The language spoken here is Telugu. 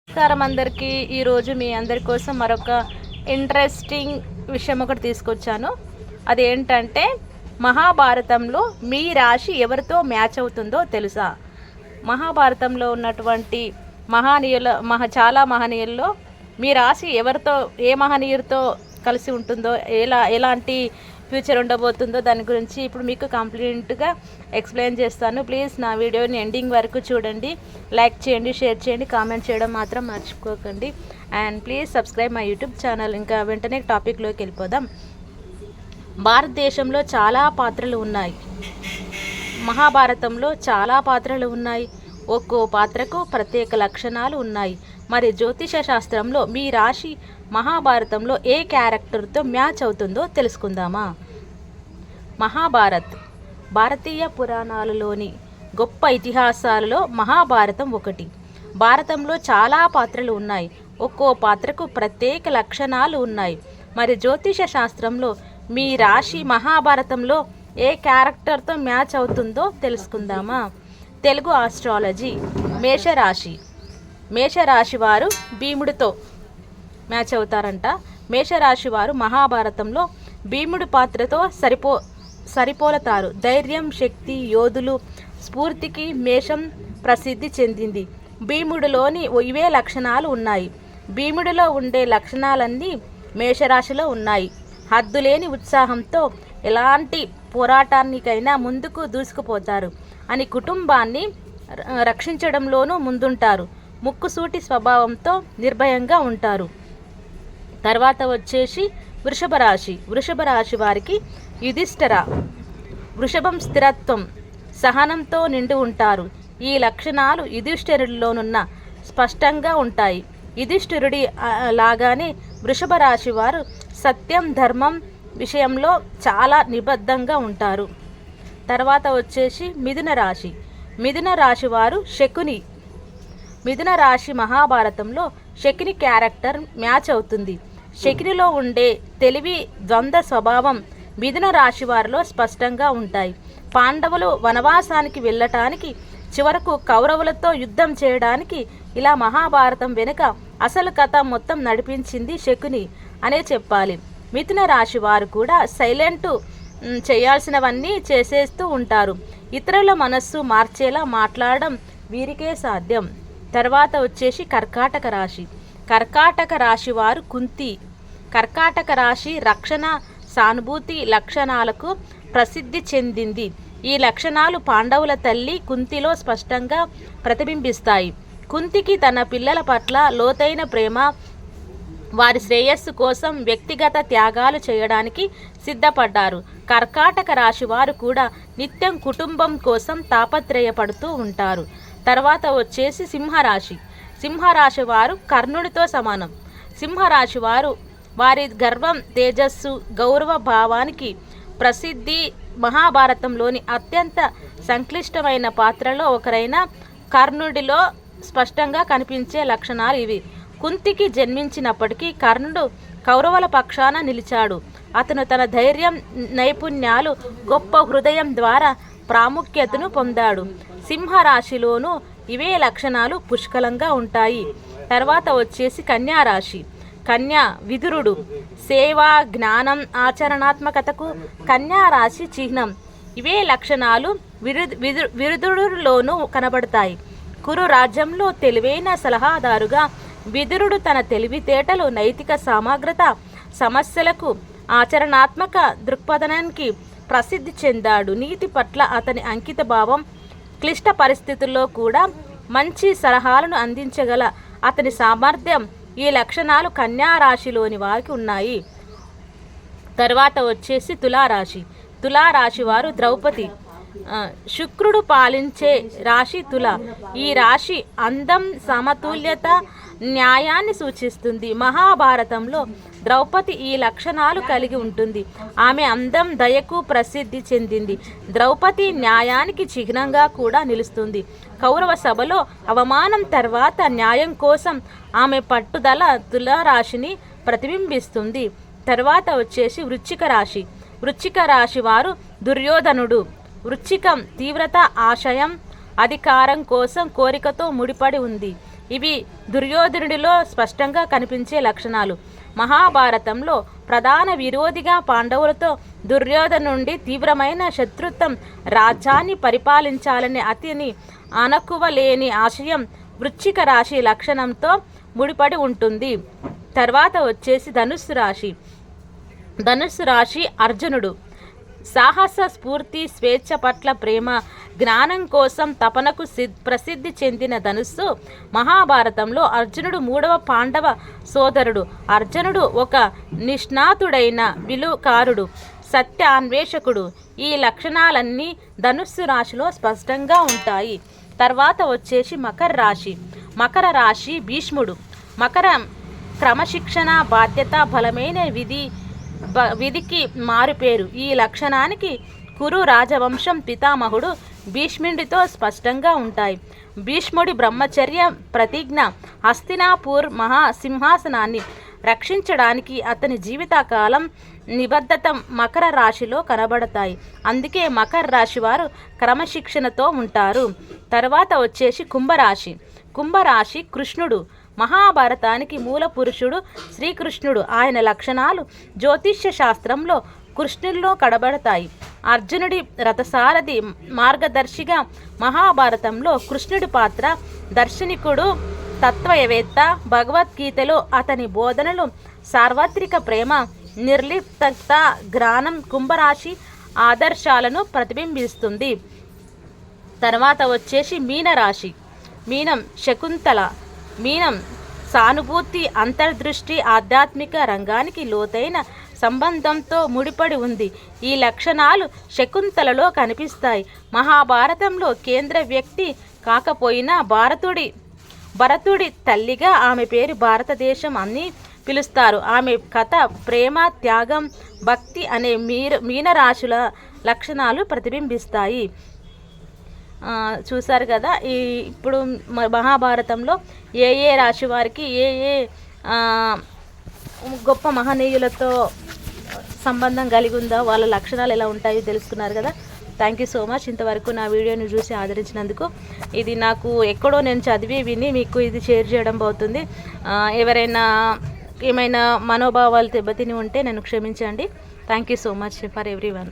నమస్కారం అందరికీ. ఈరోజు మీ అందరి కోసం మరొక ఇంట్రెస్టింగ్ విషయం ఒకటి తీసుకొచ్చాను. అదేంటంటే మహాభారతంలో మీ రాశి ఎవరితో మ్యాచ్ అవుతుందో తెలుసా? మహాభారతంలో ఉన్నటువంటి చాలా మహనీయుల్లో మీ రాశి ఎవరితో, ఏ మహనీయుడితో కలిసి ఉంటుందో, ఎలాంటి ఫ్యూచర్ ఉండబోతుందో దాని గురించి ఇప్పుడు మీకు కంప్లీట్గా ఎక్స్ప్లెయిన్ చేస్తాను. ప్లీజ్ నా వీడియోని ఎండింగ్ వరకు చూడండి, లైక్ చేయండి, షేర్ చేయండి, కామెంట్ చేయడం మాత్రం మర్చిపోకండి. And please subscribe my YouTube channel. ఇంకా వెంటనే టాపిక్లోకి వెళ్ళిపోదాం. భారతదేశంలో చాలా పాత్రలు ఉన్నాయి. మహాభారతంలో చాలా పాత్రలు ఉన్నాయి. ఒక్కో పాత్రకు ప్రత్యేక లక్షణాలు ఉన్నాయి. మరి జ్యోతిష శాస్త్రంలో మీ రాశి మహాభారతంలో ఏ క్యారెక్టర్తో మ్యాచ్ అవుతుందో తెలుసుకుందామా? మహాభారత్ భారతీయ పురాణాలలోని గొప్ప ఇతిహాసాలలో మహాభారతం ఒకటి. భారతంలో చాలా పాత్రలు ఉన్నాయి. ఒక్కో పాత్రకు ప్రత్యేక లక్షణాలు ఉన్నాయి. మరి జ్యోతిష శాస్త్రంలో మీ రాశి మహాభారతంలో ఏ క్యారెక్టర్తో మ్యాచ్ అవుతుందో తెలుసుకుందామా? తెలుగు ఆస్ట్రాలజీ మేషరాశి. మేషరాశి వారు భీముడితో మ్యాచ్ అవుతారంట. మేషరాశి వారు మహాభారతంలో భీముడి పాత్రతో సరిపోలతారు. ధైర్యం, శక్తి, యోధులు స్ఫూర్తికి మేషం ప్రసిద్ధి చెందింది. భీముడిలోని ఇవే లక్షణాలు ఉన్నాయి. భీముడిలో ఉండే లక్షణాలన్నీ మేషరాశిలో ఉన్నాయి. హద్దులేని ఉత్సాహంతో ఎలాంటి పోరాటానికైనా ముందుకు దూసుకుపోతారు అని కుటుంబాన్ని రక్షించడంలోనూ ముందుంటారు. ముక్కుసూటి స్వభావంతో నిర్భయంగా ఉంటారు. తర్వాత వచ్చేసి వృషభ రాశి. వృషభ రాశి వారికి యుధిష్ఠిర. వృషభం స్థిరత్వం, సహనంతో నిండి ఉంటారు. ఈ లక్షణాలు యుధిష్ఠిరుడిలోనున్న స్పష్టంగా ఉంటాయి. యుధిష్ఠిరుడి లాగానే వృషభ రాశి వారు సత్యం, ధర్మం విషయంలో చాలా నిబద్ధంగా ఉంటారు. తర్వాత వచ్చేసి మిథున రాశి. మిథున రాశి వారు శకుని. మిథున రాశి మహాభారతంలో శకుని క్యారెక్టర్ మ్యాచ్ అవుతుంది. శకునిలో ఉండే తెలివి, ద్వంద్వ స్వభావం మిథున రాశి వారిలో స్పష్టంగా ఉంటాయి. పాండవులు వనవాసానికి వెళ్ళటానికి, చివరకు కౌరవులతో యుద్ధం చేయడానికి, ఇలా మహాభారతం వెనుక అసలు కథ మొత్తం నడిపించింది శకుని అనే చెప్పాలి. మిథున రాశి వారు కూడా సైలెంట్, చేయాల్సినవన్నీ చేసేస్తూ ఉంటారు. ఇతరుల మనస్సు మార్చేలా మాట్లాడడం వీరికే సాధ్యం. తర్వాత వచ్చేసి కర్కాటక రాశి. కర్కాటక రాశి వారు కుంతి. కర్కాటక రాశి రక్షణ, సానుభూతి లక్షణాలకు ప్రసిద్ధి చెందింది. ఈ లక్షణాలు పాండవుల తల్లి కుంతిలో స్పష్టంగా ప్రతిబింబిస్తాయి. కుంతికి తన పిల్లల పట్ల లోతైన ప్రేమ, వారి శ్రేయస్సు కోసం వ్యక్తిగత త్యాగాలు చేయడానికి సిద్ధపడ్డారు. కర్కాటక రాశి వారు కూడా నిత్యం కుటుంబం కోసం తాపత్రయపడుతూ ఉంటారు. తర్వాత వచ్చేసి సింహరాశి. సింహరాశి వారు కర్ణుడితో సమానం. సింహరాశి వారు వారి గర్వం, తేజస్సు, గౌరవ భావానికి ప్రసిద్ధి. మహాభారతంలోని అత్యంత సంక్లిష్టమైన పాత్రలో ఒకరైన కర్ణుడిలో స్పష్టంగా కనిపించే లక్షణాలు ఇవి. కుంతికి జన్మించినప్పటికీ కర్ణుడు కౌరవుల పక్షాన నిలిచాడు. అతను తన ధైర్యం, నైపుణ్యాలు, గొప్ప హృదయం ద్వారా ప్రాముఖ్యతను పొందాడు. సింహరాశిలోనూ ఇవే లక్షణాలు పుష్కలంగా ఉంటాయి. తర్వాత వచ్చేసి కన్యారాశి. కన్యా విదురుడు. సేవ, జ్ఞానం, ఆచరణాత్మకతకు కన్యారాశి చిహ్నం. ఇవే లక్షణాలు విదురుడిలోనూ కనబడతాయి. కురు రాజ్యంలో తెలివైన సలహాదారుగా విదురుడు తన తెలివితేటలు, నైతిక సమగ్రత, సమస్యలకు ఆచరణాత్మక దృక్పథానికి ప్రసిద్ధి చెందాడు. నీతి పట్ల అతని అంకిత భావం, క్లిష్ట పరిస్థితుల్లో కూడా మంచి సలహాలను అందించగల అతని సామర్థ్యం, ఈ లక్షణాలు కన్యా రాశిలోని వారికి ఉన్నాయి. తర్వాత వచ్చేసి తులారాశి. తులారాశి వారు ద్రౌపది. శుక్రుడు పాలించే రాశి తుల. ఈ రాశి అందం, సమతుల్యత, న్యాయాన్ని సూచిస్తుంది. మహాభారతంలో ద్రౌపది ఈ లక్షణాలు కలిగి ఉంటుంది. ఆమె అందం, దయకు ప్రసిద్ధి చెందింది. ద్రౌపది న్యాయానికి చిహ్నంగా కూడా నిలుస్తుంది. కౌరవ సభలో అవమానం తర్వాత న్యాయం కోసం ఆమె పట్టుదల తులారాశిని ప్రతిబింబిస్తుంది. తర్వాత వచ్చేసి వృశ్చిక రాశి. వృశ్చిక రాశి వారు దుర్యోధనుడు. వృశ్చికం తీవ్రత, ఆశయం, అధికారం కోసం కోరికతో ముడిపడి ఉంది. ఇవి దుర్యోధనుడిలో స్పష్టంగా కనిపించే లక్షణాలు. మహాభారతంలో ప్రధాన విరోధిగా పాండవులతో దుర్యోధను నుండి తీవ్రమైన శత్రుత్వం, రాజ్యాన్ని పరిపాలించాలనే అతిని అనకువలేని ఆశయం వృశ్చిక రాశి లక్షణంతో ముడిపడి ఉంటుంది. తర్వాత వచ్చేసి ధనుస్సు రాశి అర్జునుడు. సాహస స్ఫూర్తి, స్వేచ్ఛ పట్ల ప్రేమ, జ్ఞానం కోసం తపనకు ప్రసిద్ధి చెందిన ధనుస్సు మహాభారతంలో అర్జునుడు 3వ పాండవ సోదరుడు. అర్జునుడు ఒక నిష్ణాతుడైన విలుకారుడు, సత్యాన్వేషకుడు. ఈ లక్షణాలన్నీ ధనుస్సు రాశిలో స్పష్టంగా ఉంటాయి. తర్వాత వచ్చేసి మకర రాశి భీష్ముడు. మకరం క్రమశిక్షణ, బాధ్యత, బలమైన విధికి మారుపేరు. ఈ లక్షణానికి కురు రాజవంశం పితామహుడు భీష్ముడితో స్పష్టంగా ఉంటాయి. భీష్ముడి బ్రహ్మచర్య ప్రతిజ్ఞ, హస్తినాపూర్ మహాసింహాసనాన్ని రక్షించడానికి అతని జీవితకాలం నిబద్ధత మకర రాశిలో కనబడతాయి. అందుకే మకర రాశి వారు క్రమశిక్షణతో ఉంటారు. తర్వాత వచ్చేసి కుంభరాశి కృష్ణుడు. మహాభారతానికి మూల పురుషుడు శ్రీకృష్ణుడు. ఆయన లక్షణాలు జ్యోతిష్య శాస్త్రంలో కృష్ణుల్లో కనబడతాయి. అర్జునుడి రథసారథి, మార్గదర్శిగా మహాభారతంలో కృష్ణుడి పాత్ర. దార్శనికుడు, తత్వవేత్త. భగవద్గీతలో అతని బోధనలు సార్వత్రిక ప్రేమ, నిర్లిప్తత, జ్ఞానం కుంభరాశి ఆదర్శాలను ప్రతిబింబిస్తుంది. తర్వాత వచ్చేసి మీనం శకుంతల. మీనం సానుభూతి, అంతర్దృష్టి, ఆధ్యాత్మిక రంగానికి లోతైన సంబంధంతో ముడిపడి ఉంది. ఈ లక్షణాలు శకుంతలలో కనిపిస్తాయి. మహాభారతంలో కేంద్ర వ్యక్తి కాకపోయినా భరతుడి తల్లిగా ఆమె పేరు భారతదేశం అని పిలుస్తారు. ఆమె కథ ప్రేమ, త్యాగం, భక్తి అనే మీనరాశుల లక్షణాలు ప్రతిబింబిస్తాయి. చూశారు కదా. ఇప్పుడు మహాభారతంలో ఏ రాశి వారికి ఏ గొప్ప మహనీయులతో సంబంధం కలిగి ఉందో, వాళ్ళ లక్షణాలు ఎలా ఉంటాయో తెలుసుకున్నారు కదా. థ్యాంక్ యూ సో మచ్ ఇంతవరకు నా వీడియోని చూసి ఆదరించినందుకు. ఇది నాకు ఎక్కడో నేను చదివి విని మీకు ఇది షేర్ చేయడం అవుతుంది. ఎవరైనా ఏమైనా మనోభావాలు దెబ్బతిని ఉంటే నన్ను క్షమించండి. Thank you so much for everyone.